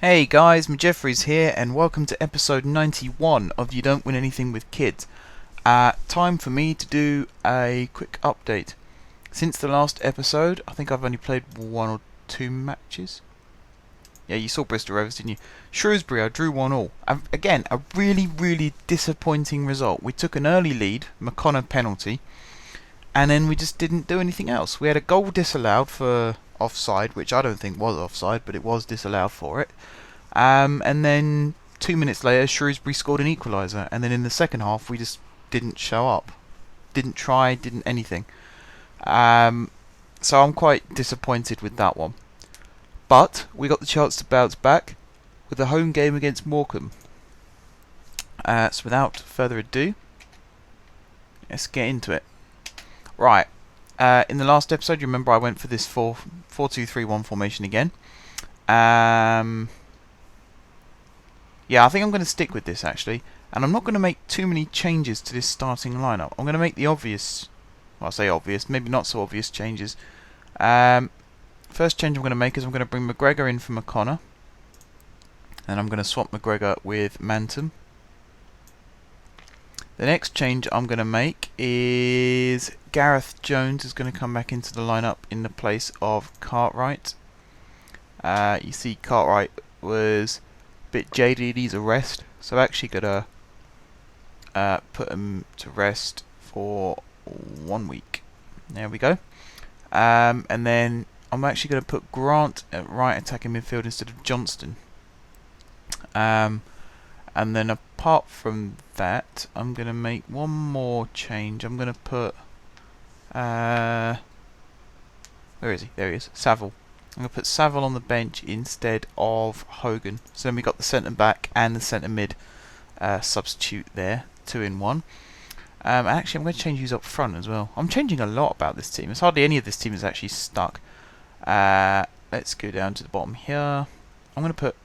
Hey guys, Jeffries here, and welcome to episode 91 of You Don't Win Anything with Kids. Time for me to do a quick update. Since the last episode, I think I've only played one or two matches. Yeah, you saw Bristol Rovers, didn't you? Shrewsbury, I drew 1-1. Again, a really disappointing result. We took an early lead, McConnor penalty, and then we just didn't do anything else. We had a goal disallowed for offside, which I don't think was offside, but it was disallowed for it. And then 2 minutes later, Shrewsbury scored an equaliser, and then in the second half, we just didn't show up, didn't try, didn't anything. So I'm quite disappointed with that one. But we got the chance to bounce back with a home game against Morecambe. So without further ado, let's get into it. Right. In the last episode, you remember I went for this 4-2-3-1 formation again. Yeah, I think I'm going to stick with this actually, and I'm not going to make too many changes to this starting lineup. I'm going to make the obvious, well, I say obvious, maybe not so obvious changes. First change I'm going to make is I'm going to bring McGregor in for McConnor, and I'm going to swap McGregor with Mantum. The next change I'm going to make is Gareth Jones is going to come back into the lineup in the place of Cartwright. You see Cartwright was a bit jaded, he's a rest, so I'm actually going to put him to rest for 1 week. There we go. And then I'm actually going to put Grant at right attacking midfield instead of Johnston. And then apart from that, I'm going to make one more change. I'm going to put... where is he? There he is. Saville. I'm going to put Saville on the bench instead of Hogan. So then we got the centre back and the centre mid substitute there. 2 in 1. Actually, I'm going to change these up front as well. I'm changing a lot about this team. It's hardly any of this team is actually stuck. Let's go down to the bottom here. I'm going to put...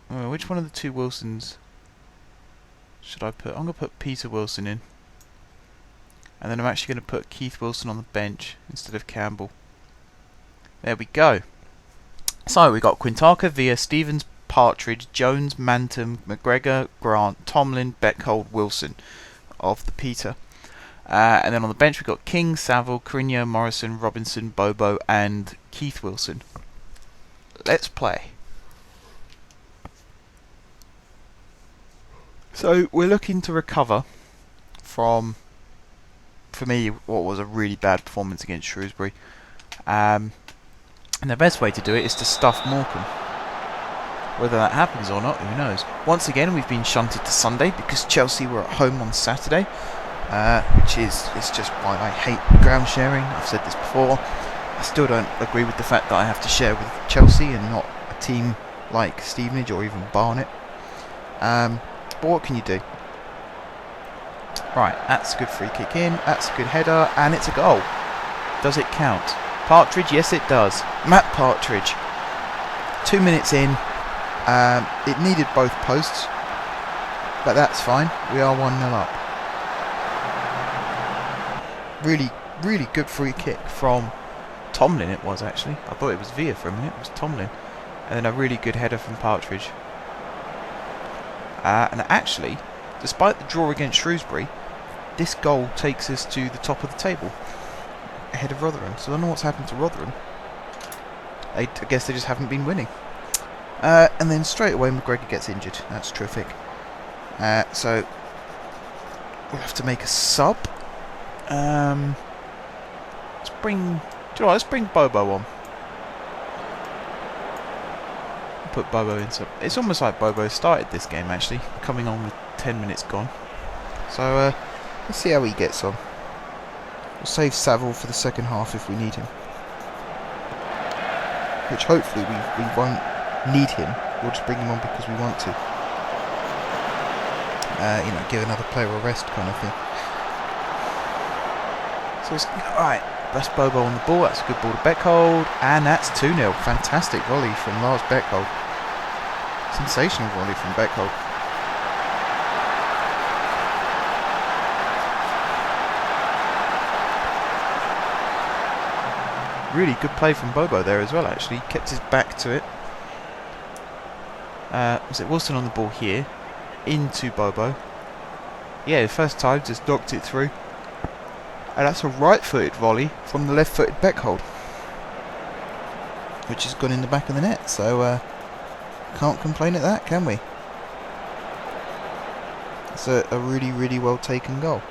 which one of the two Wilsons should I put? I'm going to put Peter Wilson in. And then I'm actually going to put Keith Wilson on the bench instead of Campbell. There we go. So we got Quintana, Villa, Stevens, Partridge, Jones, Mantum, McGregor, Grant, Tomlin, Beckhold, Wilson of the Peter. And then on the bench we've got King, Saville, Carino, Morrison, Robinson, Bobo and Keith Wilson. Let's play. So we're looking to recover from, for me, what was a really bad performance against Shrewsbury. And the best way to do it is to stuff Morecambe. Whether that happens or not, who knows. Once again, we've been shunted to Sunday because Chelsea were at home on Saturday, which is just why I hate ground sharing. I've said this before. I still don't agree with the fact that I have to share with Chelsea and not a team like Stevenage or even Barnet. But what can you do? Right, that's a good free kick in, that's a good header, and it's a goal. Does it count? Partridge, yes it does. Matt Partridge. 2 minutes in. It needed both posts, but that's fine. We are 1-0 up. Really good free kick from Tomlin it was actually. I thought it was Villa for a minute, it was Tomlin. And then a really good header from Partridge. And actually, despite the draw against Shrewsbury, this goal takes us to the top of the table, ahead of Rotherham. So I don't know what's happened to Rotherham. I guess they just haven't been winning. And then straight away McGregor gets injured. That's terrific. So we'll have to make a sub. Let's bring Bobo on. Put Bobo in. So it's almost like Bobo started this game actually, coming on with 10 minutes gone. So let's see how he gets on. We'll save Saville for the second half if we need him, which hopefully we won't need him. We'll just bring him on because we want to. Give another player a rest kind of thing. So it's alright. That's Bobo on the ball. That's a good ball to Beckhold, and that's 2-0. Fantastic volley from Lars Beckhold. Sensational volley from Beckhold. Really good play from Bobo there as well actually. Kept his back to it. Was it Wilson on the ball here? Into Bobo. Yeah, the first time just knocked it through. And that's a right-footed volley from the left-footed Beckhold, which has gone in the back of the net. So can't complain at that, can we? It's a really, really well taken goal.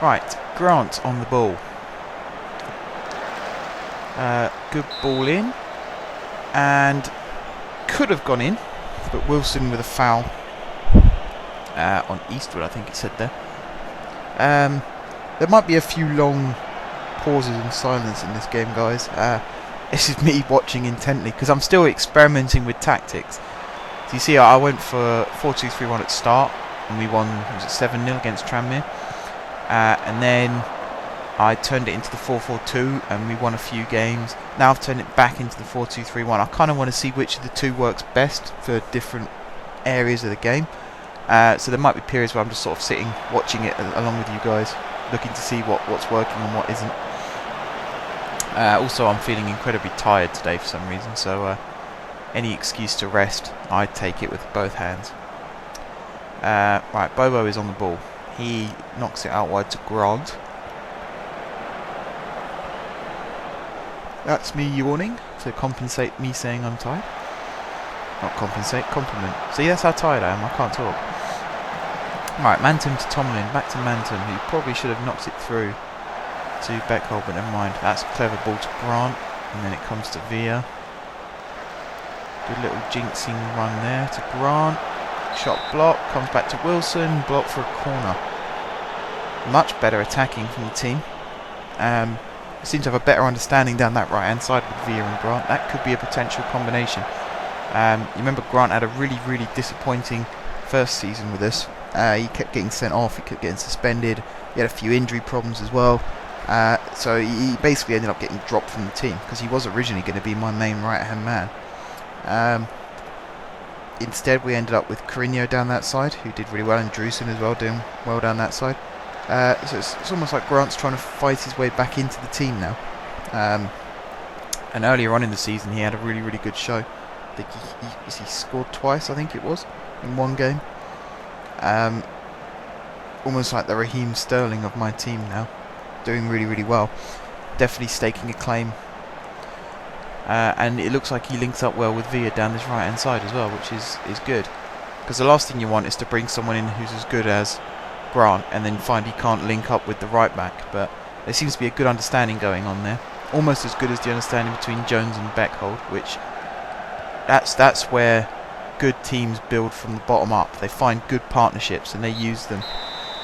Right, Grant on the ball. Good ball in, and could have gone in, but Wilson with a foul on Eastwood, I think it said there. There might be a few long pauses and silence in this game, guys. This is me watching intently because I'm still experimenting with tactics. So you see, I went for 4-2-3-1 at start, and we won, was it 7-0 against Tranmere? And then I turned it into the 4-4-2 and we won a few games. Now I've turned it back into the 4-2-3-1. I kind of want to see which of the two works best for different areas of the game. So there might be periods where I'm just sort of sitting, watching it along with you guys, looking to see what's working and what isn't. Also, I'm feeling incredibly tired today for some reason, so any excuse to rest, I take it with both hands. Right, Bobo is on the ball. He knocks it out wide to Grant. That's me yawning to compensate me saying I'm tired. Not compensate, compliment. See, that's how tired I am. I can't talk. Right, Manton to Tomlin. Back to Manton, who probably should have knocked it through to Beckhold, but never mind. That's a clever ball to Grant. And then it comes to Villa. Good little jinxing run there to Grant. Shot block, comes back to Wilson, block for a corner. Much better attacking from the team. Seem to have a better understanding down that right hand side with Villa and Grant. That could be a potential combination. You remember Grant had a really, really disappointing first season with us. He kept getting sent off, he kept getting suspended, he had a few injury problems as well. So he basically ended up getting dropped from the team because he was originally going to be my main right hand man. Instead, we ended up with Carino down that side, who did really well, and Drewson as well, doing well down that side. So it's almost like Grant's trying to fight his way back into the team now. And earlier on in the season, he had a really, really good show. I think he scored twice, I think it was, in one game. Almost like the Raheem Sterling of my team now, doing really, really well. Definitely staking a claim. And it looks like he links up well with Villa down this right hand side as well, which is good. Because the last thing you want is to bring someone in who's as good as Grant and then find he can't link up with the right back. But there seems to be a good understanding going on there. Almost as good as the understanding between Jones and Beckhold, which that's where good teams build from the bottom up. They find good partnerships and they use them.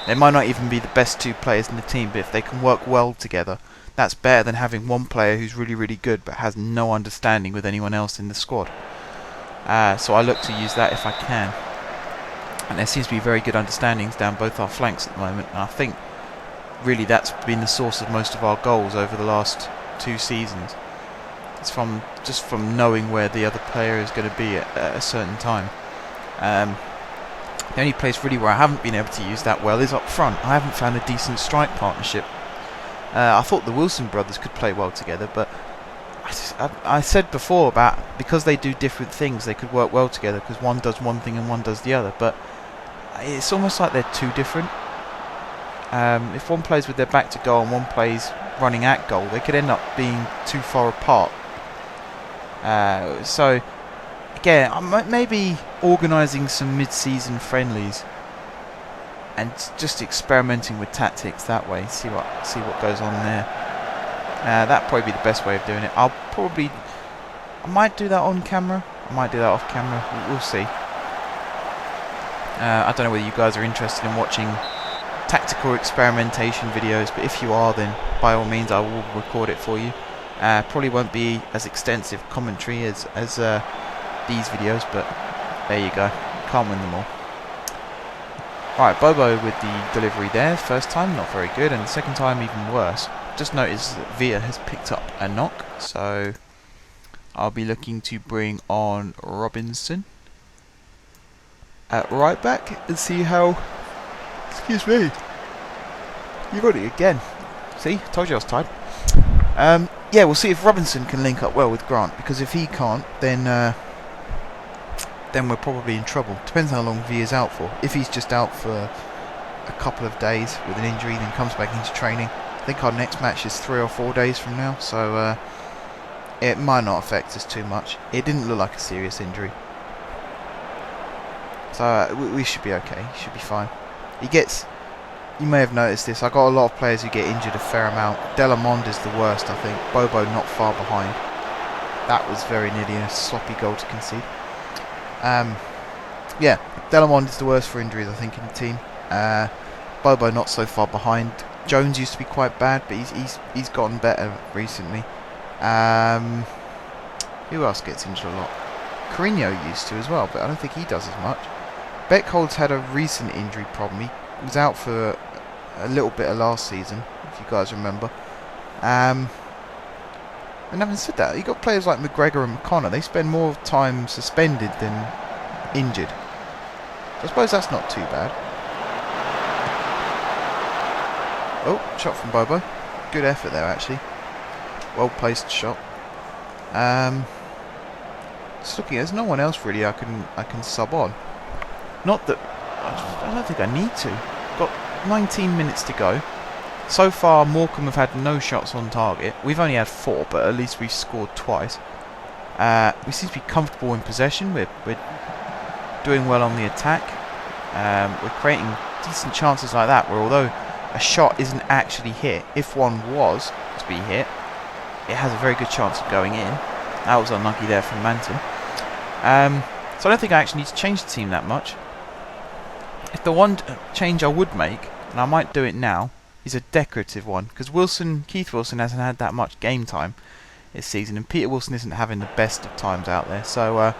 They might not even be the best two players in the team, but if they can work well together, that's better than having one player who's really, really good but has no understanding with anyone else in the squad. So I look to use that if I can. And there seems to be very good understandings down both our flanks at the moment. And I think really that's been the source of most of our goals over the last 2 seasons. It's from knowing where the other player is going to be at a certain time. The only place really where I haven't been able to use that well is up front. I haven't found a decent strike partnership. I thought the Wilson brothers could play well together, but I said before about because they do different things, they could work well together because one does one thing and one does the other. But it's almost like they're too different. If one plays with their back to goal and one plays running at goal, they could end up being too far apart. So again, maybe organising some mid-season friendlies and just experimenting with tactics that way. See what goes on there. That'd probably be the best way of doing it. I might do that on camera. I might do that off camera. We'll see. I don't know whether you guys are interested in watching tactical experimentation videos, but if you are, then by all means I will record it for you. Probably won't be as extensive commentary as these videos, but there you go. Can't win them all. Right, Bobo with the delivery there. First time, not very good, and the second time even worse. Just noticed that Villa has picked up a knock, so I'll be looking to bring on Robinson at right back and see how, excuse me, You got it again. See, told you I was tired. Yeah, we'll see if Robinson can link up well with Grant, because if he can't, then we're probably in trouble. Depends how long V is out for. If he's just out for a couple of days with an injury, then comes back into training. I think our next match is 3 or 4 days from now, so it might not affect us too much. It didn't look like a serious injury, so we should be okay. He should be fine. You may have noticed this, I got a lot of players who get injured a fair amount. Delamond is the worst, I think. Bobo not far behind. That was very nearly a sloppy goal to concede. Yeah, Delamond is the worst for injuries, I think, in the team. Bobo not so far behind. Jones used to be quite bad, but he's gotten better recently. Who else gets injured a lot? Carino used to as well, but I don't think he does as much. Beckhold's had a recent injury problem. He was out for a little bit of last season, if you guys remember. And having said that, you got players like McGregor and McConnor. They spend more time suspended than injured. So I suppose that's not too bad. Oh, shot from Bobo. Good effort there, actually. Well placed shot. Just looking, there's no one else really I can sub on. Not that I don't think I need to. Got 19 minutes to go. So far, Morecambe have had no shots on target. We've only had 4, but at least we've scored twice. We seem to be comfortable in possession. We're doing well on the attack. We're creating decent chances like that, where although a shot isn't actually hit, if one was to be hit, it has a very good chance of going in. That was unlucky there from Manton. So I don't think I actually need to change the team that much. If the one change I would make, and I might do it now, is a decorative one, because Keith Wilson hasn't had that much game time this season, and Peter Wilson isn't having the best of times out there. So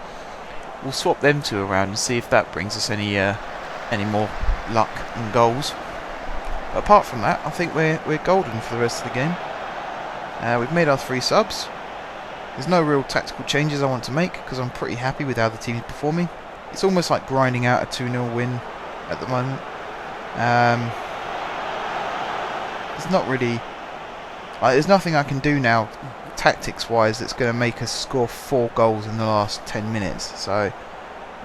we'll swap them two around and see if that brings us any more luck and goals. But apart from that, I think we're golden for the rest of the game. We've made our 3 subs. There's no real tactical changes I want to make, because I'm pretty happy with how the team is performing. It's almost like grinding out a 2-0 win at the moment. There's not really... there's nothing I can do now, tactics-wise, that's going to make us score 4 goals in the last 10 minutes. So,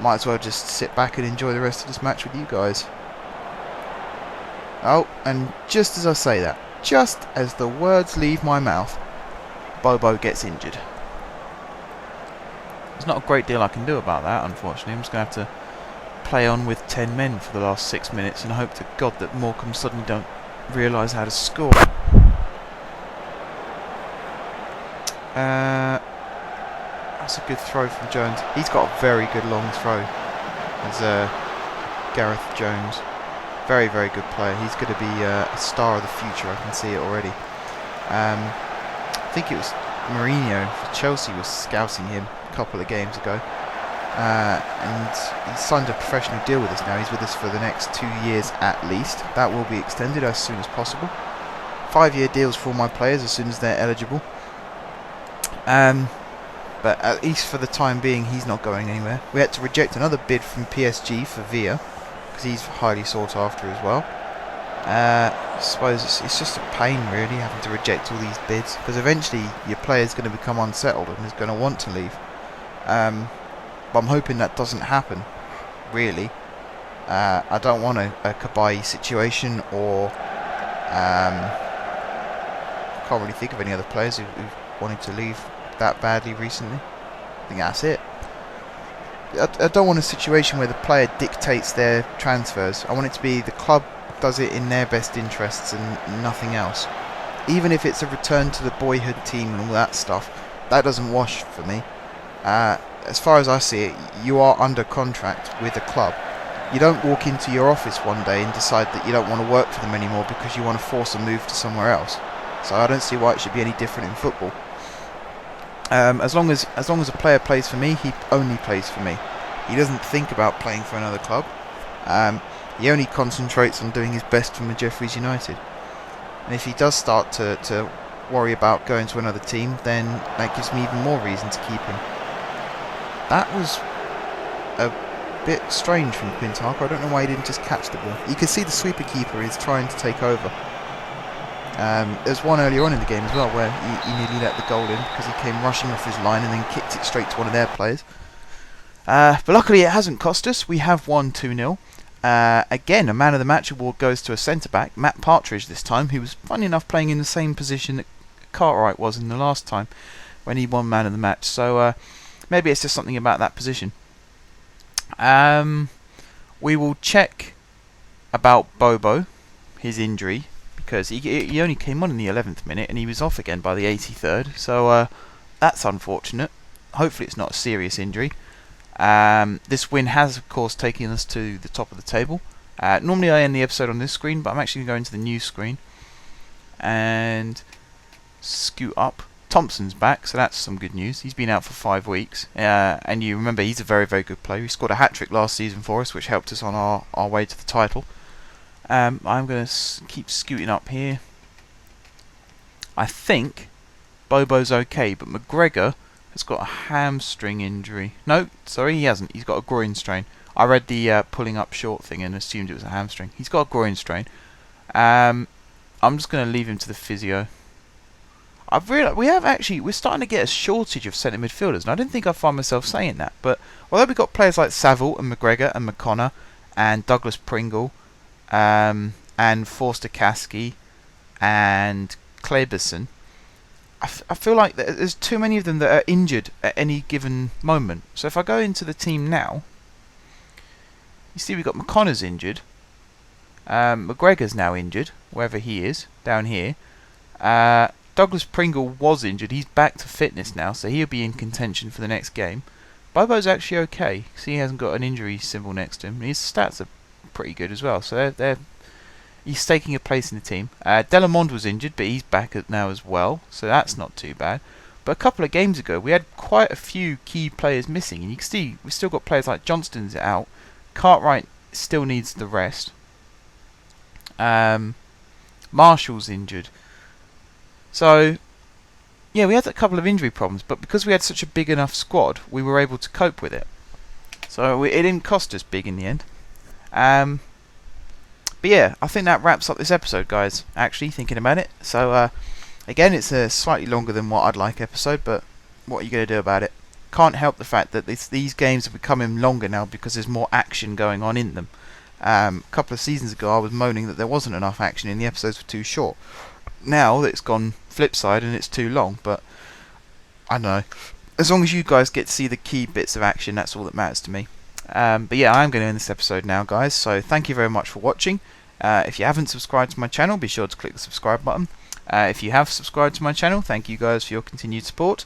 might as well just sit back and enjoy the rest of this match with you guys. Oh, and just as I say that, just as the words leave my mouth, Bobo gets injured. There's not a great deal I can do about that, unfortunately. I'm just going to have to play on with 10 men for the last 6 minutes and hope to God that Morecambe suddenly don't realise how to score. That's a good throw from Jones. He's got a very good long throw as Gareth Jones. Very, very good player. He's going to be a star of the future. I can see it already. I think it was Mourinho for Chelsea was scouting him a couple of games ago. And he's signed a professional deal with us now. He's with us for the next 2 years at least. That will be extended as soon as possible. 5-year deals for all my players as soon as they're eligible. But at least for the time being, he's not going anywhere. We had to reject another bid from PSG for Villa, because he's highly sought after as well. I suppose it's just a pain really having to reject all these bids, because eventually your player's going to become unsettled and is going to want to leave. But I'm hoping that doesn't happen, really. I don't want a Kabai situation, or can't really think of any other players who've wanted to leave that badly recently. I think that's it. I don't want a situation where the player dictates their transfers. I want it to be the club does it in their best interests and nothing else. Even if it's a return to the boyhood team and all that stuff, that doesn't wash for me. As far as I see it, you are under contract with a club. You don't walk into your office one day and decide that you don't want to work for them anymore because you want to force a move to somewhere else. So I don't see why it should be any different in football. As long as a player plays for me, he only plays for me. He doesn't think about playing for another club. He only concentrates on doing his best for Jeffreys United. And if he does start to worry about going to another team, then that gives me even more reason to keep him. That was a bit strange from Quintarco. I don't know why he didn't just catch the ball. You can see the sweeper keeper is trying to take over. There's one earlier on in the game as well where he nearly let the goal in because he came rushing off his line and then kicked it straight to one of their players. But luckily it hasn't cost us. We have won 2-0. Again, a Man of the Match award goes to a centre-back, Matt Partridge this time, who was, funny enough, playing in the same position that Cartwright was in the last time when he won Man of the Match. So maybe it's just something about that position. We will check about Bobo, his injury, because he only came on in the 11th minute and he was off again by the 83rd. So that's unfortunate. Hopefully it's not a serious injury. This win has, of course, taken us to the top of the table. Normally I end the episode on this screen, but I'm actually going to the new screen and scoot up. Thompson's back, so that's some good news. He's been out for 5 weeks, and you remember he's a very, very good player. He scored a hat-trick last season for us, which helped us on our way to the title. I'm going to keep scooting up here. I think Bobo's okay, but McGregor has got a hamstring injury. No, sorry, he hasn't. He's got a groin strain. I read the pulling up short thing and assumed it was a hamstring. He's got a groin strain. I'm just going to leave him to the physio. I've realised we're starting to get a shortage of centre midfielders, and I didn't think I'd find myself saying that. But although we've got players like Saville and McGregor and McConnor and Douglas Pringle and Forster Kasky and Kleberson, I feel like there's too many of them that are injured at any given moment. So if I go into the team now, you see we've got McConnor's injured, McGregor's now injured, wherever he is, down here. Douglas Pringle was injured. He's back to fitness now, so he'll be in contention for the next game. Bobo's actually okay, because he hasn't got an injury symbol next to him. His stats are pretty good as well, so he's taking a place in the team. Delamond was injured, but he's back now as well, so that's not too bad. But a couple of games ago, we had quite a few key players missing, and you can see we've still got players like Johnston's out. Cartwright still needs the rest. Marshall's injured. So, yeah, we had a couple of injury problems, but because we had such a big enough squad, we were able to cope with it. So it didn't cost us big in the end. But yeah, I think that wraps up this episode, guys, actually, thinking about it. So, again, it's a slightly longer than what I'd like episode, but what are you going to do about it? Can't help the fact that these games are becoming longer now because there's more action going on in them. A couple of seasons ago, I was moaning that there wasn't enough action and the episodes were too short. Now that it's gone flip side and it's too long, but I don't know. As long as you guys get to see the key bits of action, that's all that matters to me. But yeah, I'm going to end this episode now, guys. So thank you very much for watching. If you haven't subscribed to my channel, be sure to click the subscribe button. If you have subscribed to my channel, thank you guys for your continued support.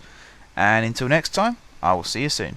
And until next time, I will see you soon.